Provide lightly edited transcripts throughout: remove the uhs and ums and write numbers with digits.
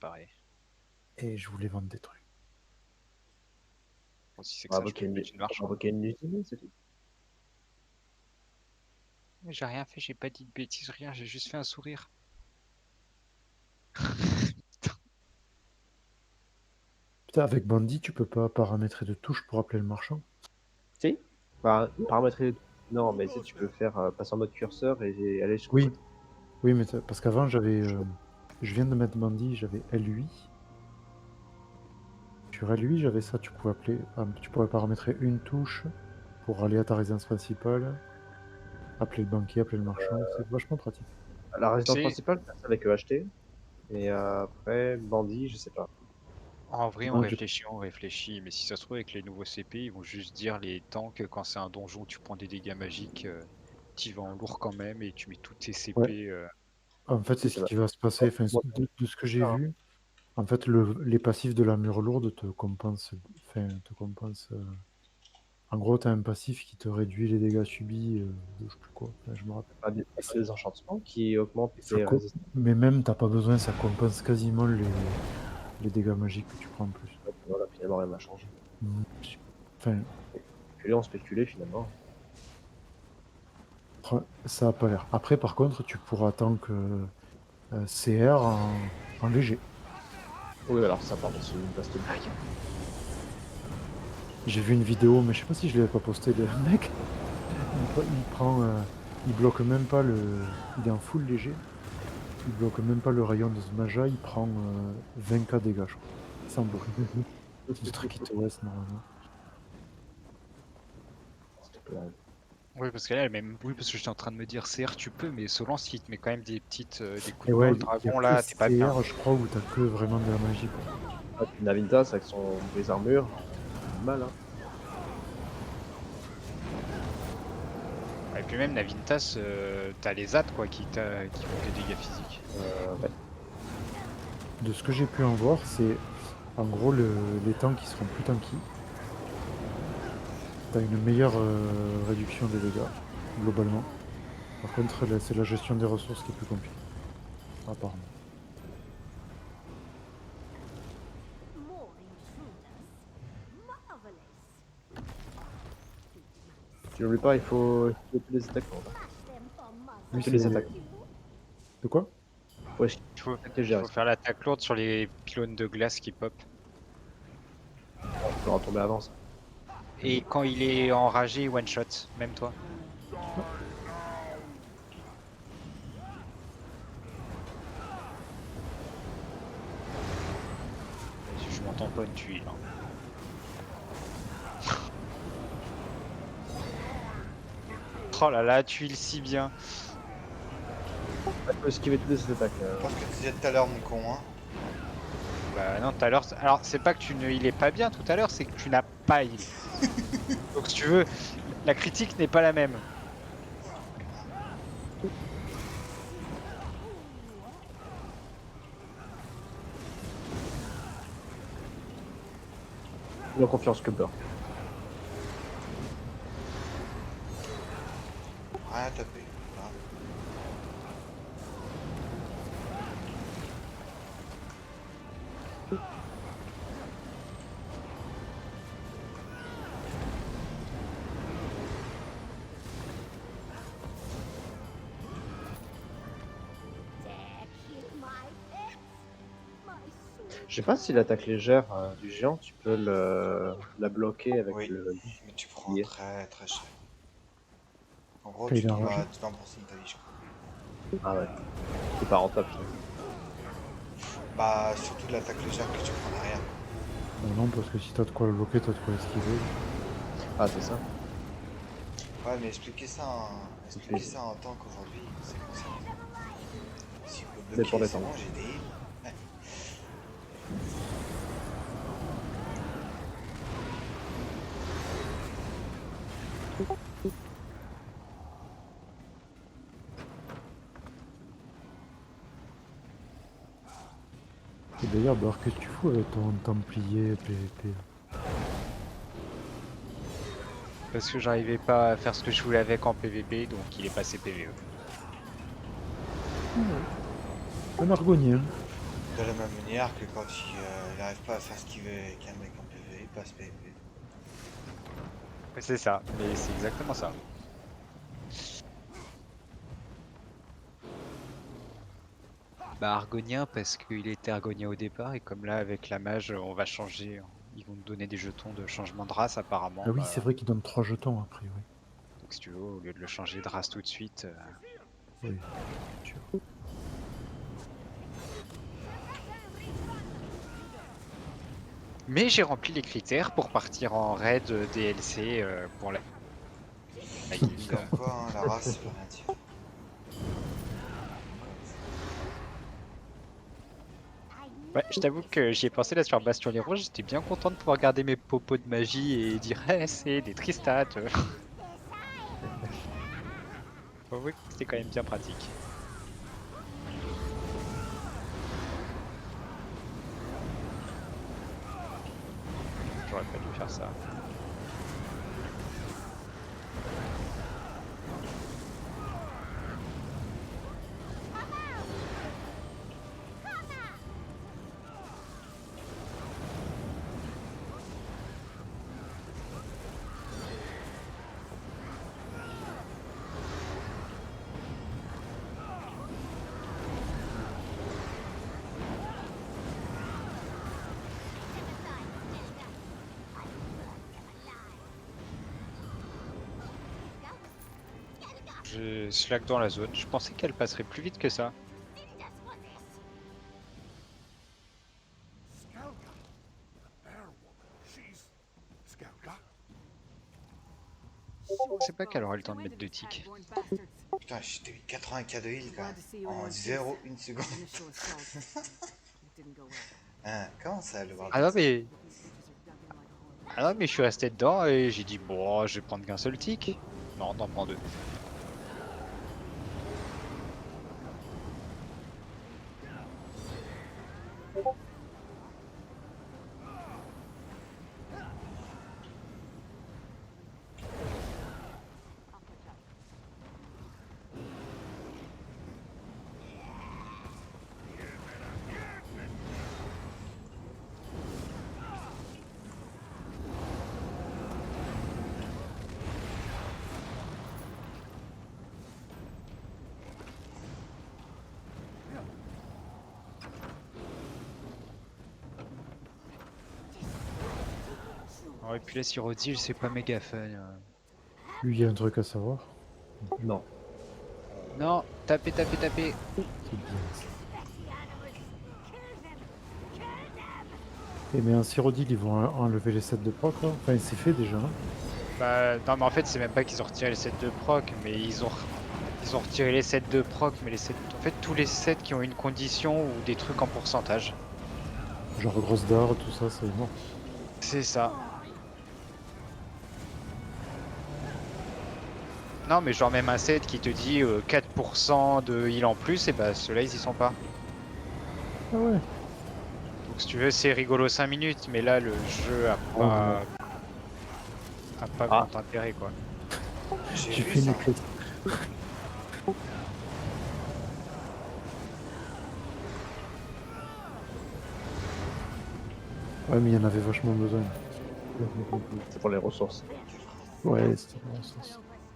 pareil. Et je voulais vendre des trucs. Bon, si c'est On que va ça, je peux te invoquer mettre une marche. une usine, c'est tout. Mais j'ai rien fait, j'ai pas dit de bêtises, rien, j'ai juste fait un sourire. Putain, avec Bandit, tu peux pas paramétrer de touche pour appeler le marchand. Si. Bah, paramétrer. Non, mais tu peux faire passer en mode curseur et aller jusqu'au Oui, côté. oui, mais parce qu'avant j'avais, je viens de mettre Bandit, j'avais L8. Sur L8, j'avais ça, tu pouvais appeler, tu pouvais paramétrer une touche pour aller à ta résidence principale, appeler le banquier, appeler le marchand, c'est vachement pratique. La résidence C'est principale, c'est avec EHT. Et après, bandit, je sais pas. En vrai, Non, on réfléchit, mais si ça se trouve avec les nouveaux CP, ils vont juste dire les tanks quand c'est un donjon, tu prends des dégâts magiques, tu vas en lourd quand même et tu mets tous tes ouais, CP. en fait, c'est Oui, ce ça va. qui va se passer, enfin, Moi, de ce que j'ai ça, hein. vu, en fait, les passifs de l'armure lourde te compensent, enfin, te compensent. En gros, tu as un passif qui te réduit les dégâts subis, de je sais plus quoi, enfin, je me rappelle. Pas des enchantements qui augmentent Et ça tes résistances. mais même, t'as pas besoin, ça compense quasiment les dégâts magiques que tu prends en plus. Voilà, finalement, rien n'a changé. Mmh, enfin, On spéculait finalement. ça a pas l'air. Après, par contre, tu pourras tant que CR en léger. Oui, alors ça, pardon, c'est une vaste blague. J'ai vu une vidéo, mais je sais pas si je l'avais pas posté. Le mec, il prend, il bloque même pas il est en full léger. Il bloque même pas le rayon de ce Maja. Il prend 20k dégâts, je crois, sans bloquer. C'est du truc qui te reste normalement. Vaste blague. Oui, parce que là, même, oui, parce que j'étais en train de me dire CR, tu peux, mais Solence, il te met quand même des petites, des coups Et de main ouais, au il y a dragon, que là, t'es pas bien. CR, je crois, où t'as que vraiment de la magie, quoi. Ah, puis Navintas avec son brise-armure, mal, hein. Et puis même Navintas, t'as les ZAD, quoi, qui font des dégâts physiques. Ouais. De ce que j'ai pu en voir, c'est en gros les tanks qui seront plus tanky. T'as une meilleure réduction des dégâts, globalement. Par contre, là, c'est la gestion des ressources qui est plus compliquée, apparemment. More intruders. Marvelous. Tu n'oublies pas, il faut esquiver tous les attaques lourdes. Smash them for Oui, muzzle. Tous les attaques. De quoi? Faut esquiver Il faut, les attaques il légères. faut faire l'attaque lourde sur les pylônes de glace qui pop. Tu peux retomber avant ça. Et quand il est enragé, one shot, même toi. Je m'entends pas une tuile. Hein. Oh là là, tuile si bien. Il faut esquiver toutes les attaques. Je pense que tu disais tout à l'heure, mon con, hein. Bah non, tout à l'heure. Alors, c'est pas que il est pas bien tout à l'heure, c'est que tu n'as pas heal. Donc, si tu veux, la critique n'est pas la même. Plus en confiance que Burke. Rien à taper. Voilà. Dare hit my pets. My soul. Je sais pas si l'attaque légère du géant, tu peux la bloquer avec Oui, le. mais tu prends bouclier. très très cher. En gros, Quand tu il est tombes enragé. à 20% de ta vie, je crois. Ah ouais. C'est pas rentable. Finalement. Bah, surtout de l'attaque légère que tu prends derrière. Bah non, parce que si t'as de quoi le bloquer, t'as de quoi esquiver. Ah, c'est ça. Ouais, mais expliquer ça en tant qu'aujourd'hui, c'est comme ça. Si on peut C'est bloquer, pour c'est défendre. bon, j'ai des heals. Ouais. Et d'ailleurs, bah, qu'est-ce que tu fous avec ton Templier PVP? Parce que j'arrivais pas à faire ce que je voulais avec en PVP, donc il est passé PVE. Un argonien. De la même manière que quand il n'arrive pas à faire ce qu'il veut avec un mec en PV, il passe PVP. C'est ça, mais c'est exactement ça. Bah Argonien parce qu'il était Argonien au départ et comme là avec la mage on va changer, ils vont nous donner des jetons de changement de race apparemment. Ah oui, bah, c'est vrai qu'il donne 3 jetons après, oui. donc si tu veux, au lieu de le changer de race tout de suite. Oui, sûr. Mais j'ai rempli les critères pour partir en raid DLC pour la guilde. Comme quoi, hein, la race, ça peut rien dire. Ouais, je t'avoue que j'y ai pensé là sur Bastion les Rouges, j'étais bien content de pouvoir garder mes popos de magie et dire hey, c'est des Tristat. Faut avouer que c'était quand même bien pratique. J'aurais pas dû faire ça. J'ai slack dans la zone, je pensais qu'elle passerait plus vite que ça. Je sais pas qu'elle aura le temps de mettre 2 ticks. Putain, j'ai eu 80k de heal quand même. En 0,1 seconde. Hein, comment ça, le bordel? Ah non mais je suis resté dedans et j'ai dit bon je vais prendre qu'un seul tick. Non, t'en prends 2. Oh, et puis là sur Odile c'est pas méga fun. Lui, il y a un truc à savoir. Non. Non, tapez. C'est bien ça. Et mais en Cyrodiil, ils vont enlever les sets de proc, là. Enfin, c'est fait déjà. Hein. Bah non mais en fait c'est même pas qu'ils ont retiré les sets de proc mais ils ont retiré les sets de proc mais les sets en fait tous les sets qui ont une condition ou des trucs en pourcentage. Genre grosse dard, tout ça, c'est mort. C'est ça. Non mais genre même un set qui te dit 4% de heal en plus et bah ceux-là ils y sont pas. Ah ouais. Donc si tu veux c'est rigolo 5 minutes mais là le jeu a pas grand intérêt quoi. J'ai J'ai vu fait ça. une éclate. Ouais, mais il y en avait vachement besoin. C'est pour les ressources. Ouais, c'était bon ça.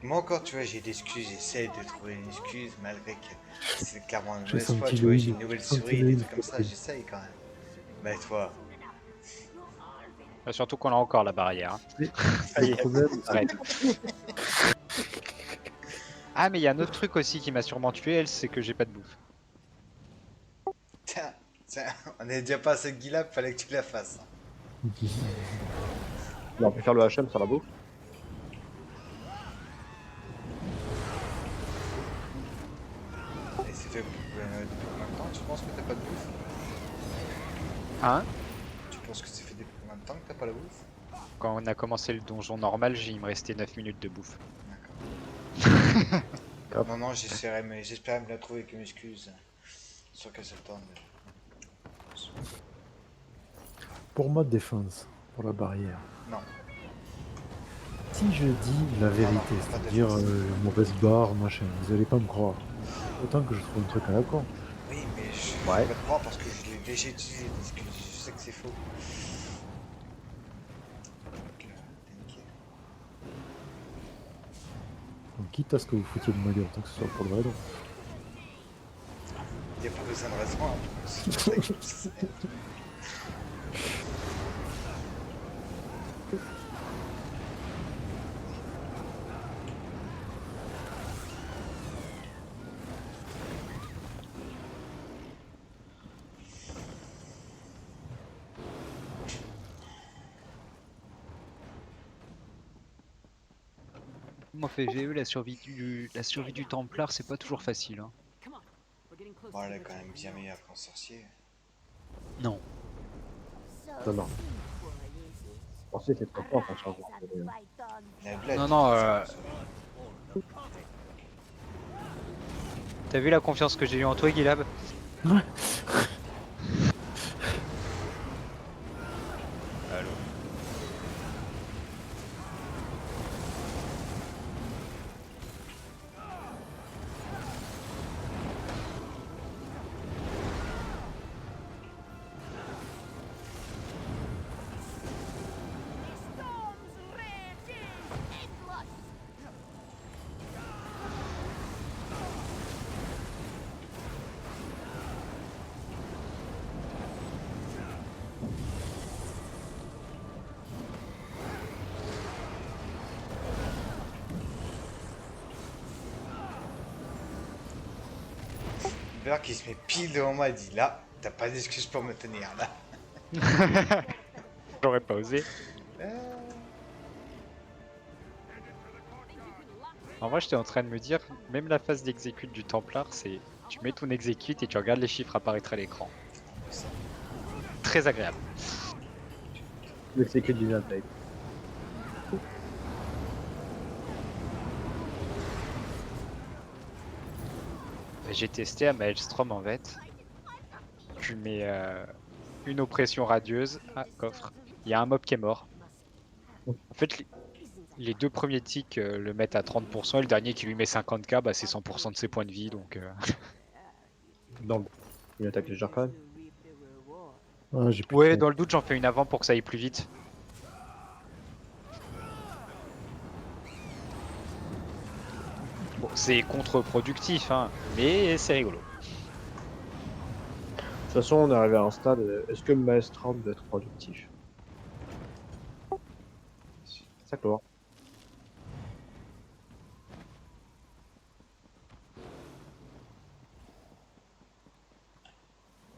Moi encore, tu vois, j'ai des excuses, j'essaie de trouver une excuse malgré que c'est clairement une J'ai mauvaise foi, senti tu le vois, heal, j'ai une nouvelle j'ai senti souris, le des heal, trucs comme ça, c'est- j'essaye quand même. Mais toi, Surtout qu'on a encore la barrière. Mais Ça y le est, problème, arrête. Ah mais il y a un autre truc aussi qui m'a sûrement tué elle c'est que j'ai pas de bouffe. tiens, on est déjà pas à ce guilap, fallait que tu la fasses. On peut faire le HM sur la bouffe. Et c'est fait depuis combien de temps, tu penses que t'as pas de bouffe? Hein? Tu penses que c'est fait depuis combien de temps que t'as pas la bouffe? Quand on a commencé le donjon normal, il me restait 9 minutes de bouffe. D'accord. Non, non, j'espérais me la trouver avec une excuse. Sûr qu'elle se tente. pour moi, défense, pour la barrière. Non. Si je dis la vérité, non, pas de c'est-à-dire défense. mauvaise barre, machin, vous allez pas me croire. Autant que je trouve un truc à la con. Oui, mais je Ouais. Je me prends parce que je l'ai déjà utilisé, parce que je sais que c'est faux. Donc, t'es niqué. Donc, quitte à ce que vous foutiez de ma gueule, tant que ce soit pour le raid. Y a pas besoin de raison, hein, c'est pour ça que je le sais. En PVE, la survie du Templar, c'est pas toujours facile. Hein. Bon, elle est quand même bien meilleure qu'en sorcier. Non. So Non, non. simple, is it? Ensuite, c'est trop fort quand change. Rise and fight on. La bled. Non, non, t'as vu la confiance que j'ai eue en toi, Guilab? Allô. Storms raging endless. Beurre qui se met pile devant moi, il dit là, t'as pas d'excuse pour me tenir là. J'aurais pas osé. En vrai, j'étais en train de me dire, même la phase d'exécute du Templar, c'est tu mets ton exécute et tu regardes les chiffres apparaître à l'écran. Très agréable. Mais c'est que du gameplay. J'ai testé à Maelstrom en vet. Tu mets une oppression radieuse. Ah, coffre. Il y a un mob qui est mort. En fait, les deux premiers ticks le mettent à 30%, et le dernier qui lui met 50k, bah, c'est 100% de ses points de vie. Donc, Dans le... Il attaque légère quand même. Ah, j'ai plus de ouais, pompe. dans le doute, j'en fais une avant pour que ça aille plus vite. Bon, c'est contre-productif, hein, mais c'est rigolo. De toute façon, on est arrivé à un stade. Est-ce que Maelstrom doit être productif? Ça clore.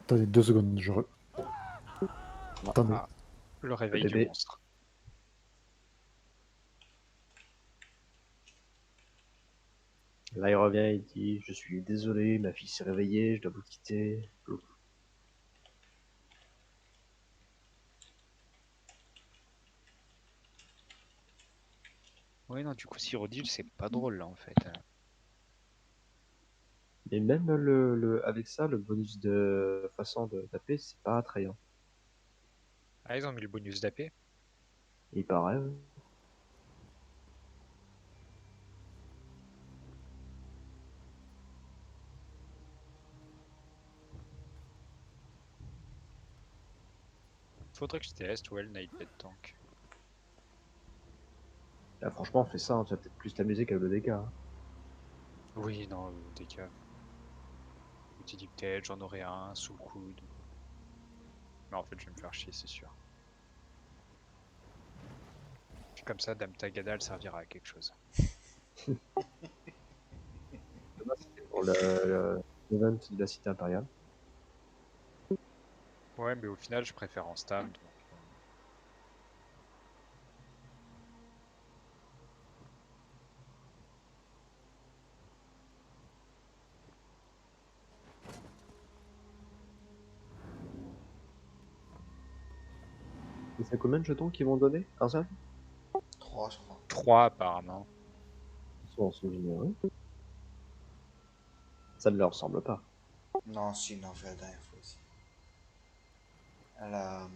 Attendez 2 secondes, Attendez. Ah, le réveil du bébé. monstre. Là, il revient, il dit je suis désolé, ma fille s'est réveillée, je dois vous quitter. Ouais, non, du coup, si redile, c'est pas drôle là en fait. Et même avec ça, le bonus de façon de taper, c'est pas attrayant. Ah, ils ont mis le bonus d'AP. Il paraît. Faudrait que je teste, ouais, le Nightblade Tank. Là, franchement, fais ça, hein, tu vas peut-être plus t'amuser qu'avec le dégât. Hein. Oui, non, des cas. Je t'ai dit peut-être, j'en aurais un sous le coude. Mais en fait, je vais me faire chier, c'est sûr. Puis comme ça, Dame Tagada, elle servira à quelque chose. Là, c'était pour l'event de la cité impériale. Ouais, mais au final, je préfère en stam. Donc, Et c'est combien de jetons qu'ils vont donner? Un seul? 3, je crois. 3 apparemment. Ils sont généreux. Ça ne leur ressemble pas. Non, si, il en fait la dernière fois aussi. Elle a...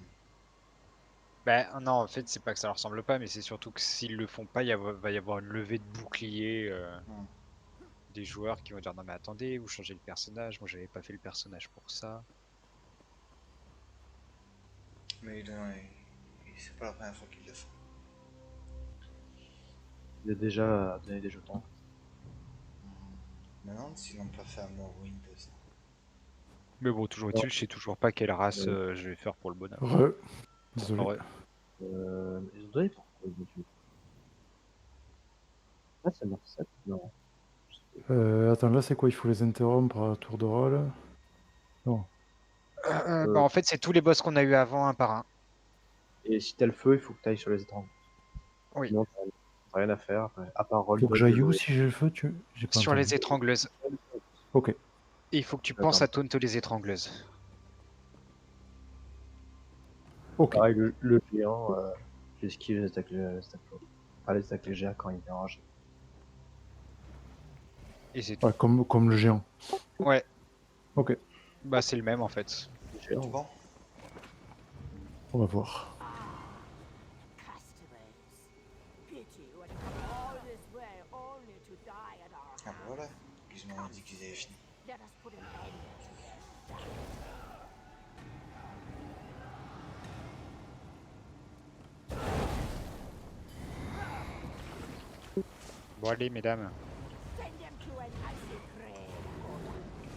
Ben non, en fait, c'est pas que ça leur ressemble pas, mais c'est surtout que s'ils le font pas, va y avoir une levée de bouclier. hmm. des joueurs qui vont dire non mais attendez, vous changez le personnage, moi j'avais pas fait le personnage pour ça. Mais c'est pas la première fois qu'il le fait. Il a déjà donné des jetons. Je me demande s'ils l'ont pas fait à Morrowind aussi. Mais bon, toujours est-il, je sais toujours pas quelle race Ouais. je vais faire pour le bonhomme. Désolé. Ouais. Ils ont donné pourquoi ils ont tué. Ah, c'est Marcel? Non. Attends, là c'est quoi? Il faut les interrompre à tour de rôle? Non. Bah, en fait, c'est tous les boss qu'on a eu avant, un par un. Et si t'as le feu, il faut que t'ailles sur les étranges. Oui. Sinon, t'as rien à faire, à part roll Faut que dodge j'aille où et- si j'ai le feu? J'ai pas Sur entendu. les étrangleuses. Ok. Et il faut que tu Attends. penses à taunt les étrangleuses. Ok. Pareil, le géant, j'esquive les attaques lourdes. Pas les attaques légères quand il est enragé. Et c'est tout. Ouais, comme le géant. Ouais, Ok. bah c'est le même en fait. Le Tout géant, bon? On va voir. Customers. Pity you had come all this way only to die at our Ah bah hands. voilà. Ils m'ont dit qu'ils avaient fini. Let us put an end to their Bon allez mesdames. Send them to an icy grave.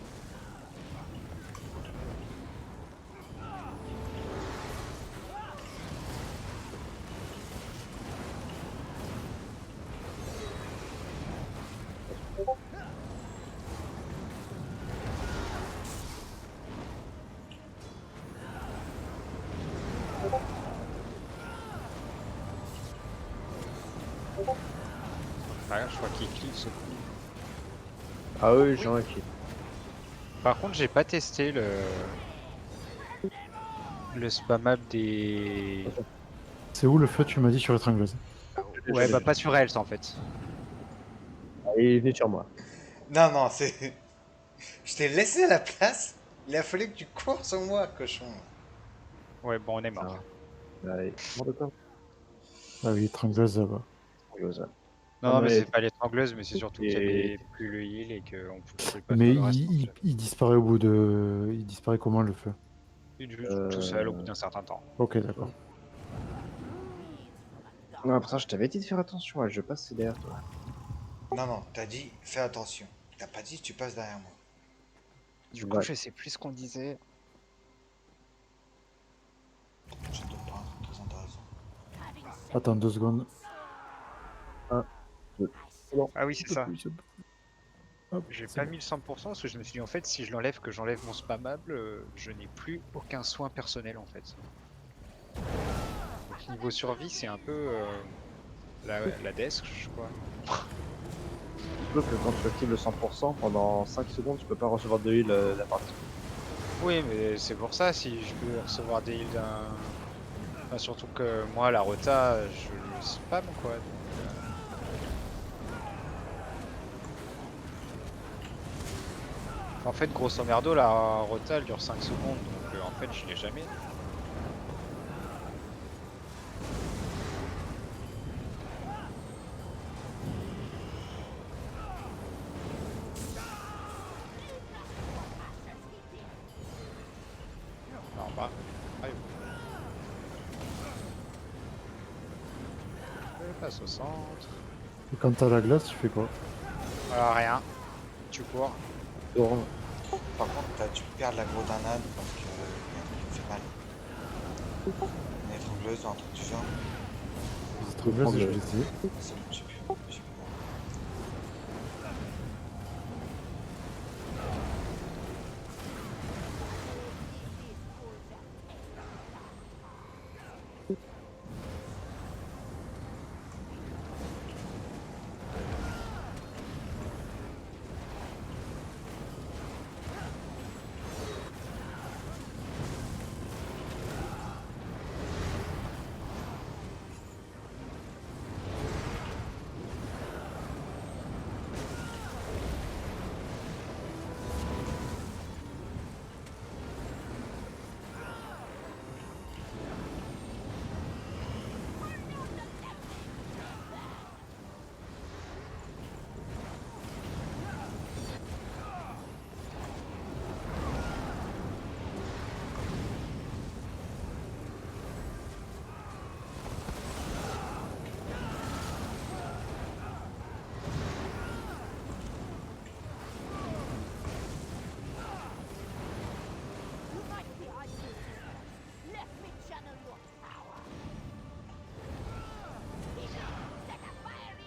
Ah, je crois qu'il clique ce coup. Ah oui, le géant qui. Par contre, j'ai pas testé le spammable des. C'est où le feu? Tu m'as dit sur l'étrangleuse. Ouais, bah pas sur Else en fait. Ah, il est venu sur moi. Non, non, c'est. Je t'ai laissé la place. Il a fallu que tu cours sur moi, cochon. Ouais, bon, on est mort. Allez, mort de quoi? Ah oui, étrangleuse là-bas. Non, Non, mais mais- c'est pas l'étrangleuse, mais c'est surtout qu'il y Et- avait plus le heal et qu'on pouvait pas Mais faire le reste. il disparaît au bout de. Il disparaît comment le feu? Tout seul au bout d'un certain temps. Ok, d'accord. Non, pour ça, je t'avais dit de faire attention, je passe derrière toi. Non, non, t'as dit fais attention. T'as pas dit tu passes derrière moi. Du coup, Ouais. je sais plus ce qu'on disait. Je ne doute pas, très intéressant. Attends 2 secondes. Ah oui, c'est ça. Hop, J'ai c'est pas bon. mis le 100% parce que je me suis dit en fait, si je l'enlève, que j'enlève mon spammable, je n'ai plus aucun soin personnel en fait. Donc, niveau survie, c'est un peu la desk, je crois. Surtout que quand tu actives le 100%, pendant 5 secondes, tu peux pas recevoir de heal la partie. Oui, mais c'est pour ça, si je peux recevoir des heals d'un. Enfin, surtout que moi, la rota, je spam quoi. Donc, en fait, grosso merdo, la rota elle dure 5 secondes, donc en fait, je l'ai jamais. En bas. Ah, je passe au centre. Et quand t'as la glace, tu fais quoi? Voilà, rien. Tu cours. Tourne. Par contre, tu perds l'aggro d'un âne parce que y a un truc qui me fait mal. Une étrangleuse ou un truc du genre. Les étrangleuses, je les ai. C'est bon, j'ai plus. J'ai plus.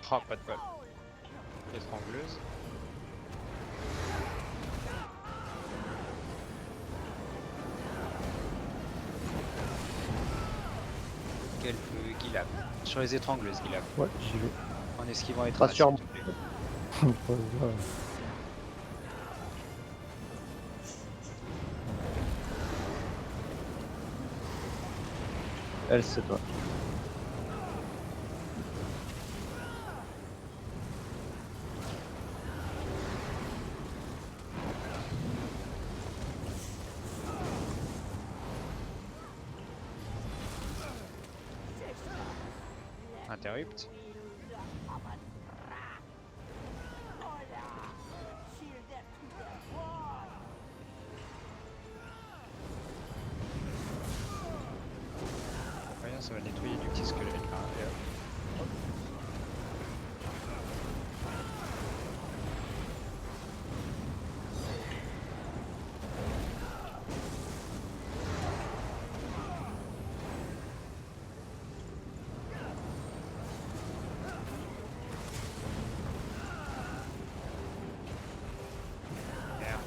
Oh, pas de bol. Étrangleuse. Quel feu, Guilab. Sur les étrangleuses, Guilab. Ouais, j'y vais. En esquivant les Pas traces, sûr. s'il te plaît. Voilà. Elle, c'est toi. Interrupt. Rien, ça va nettoyer du petit squelette là. Et hop. Merde.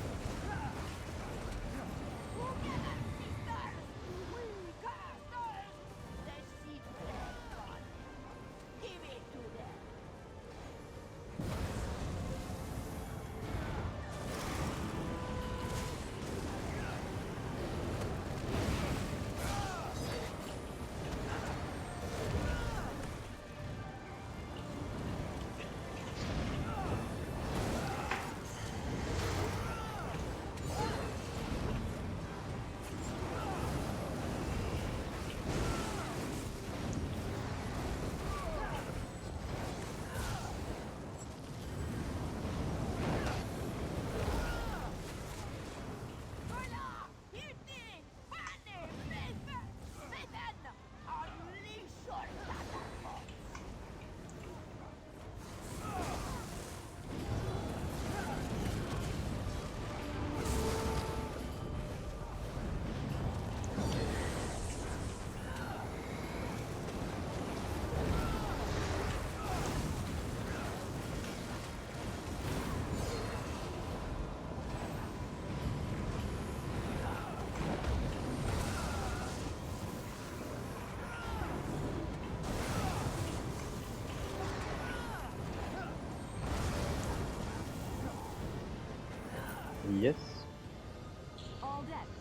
Yes. All dead.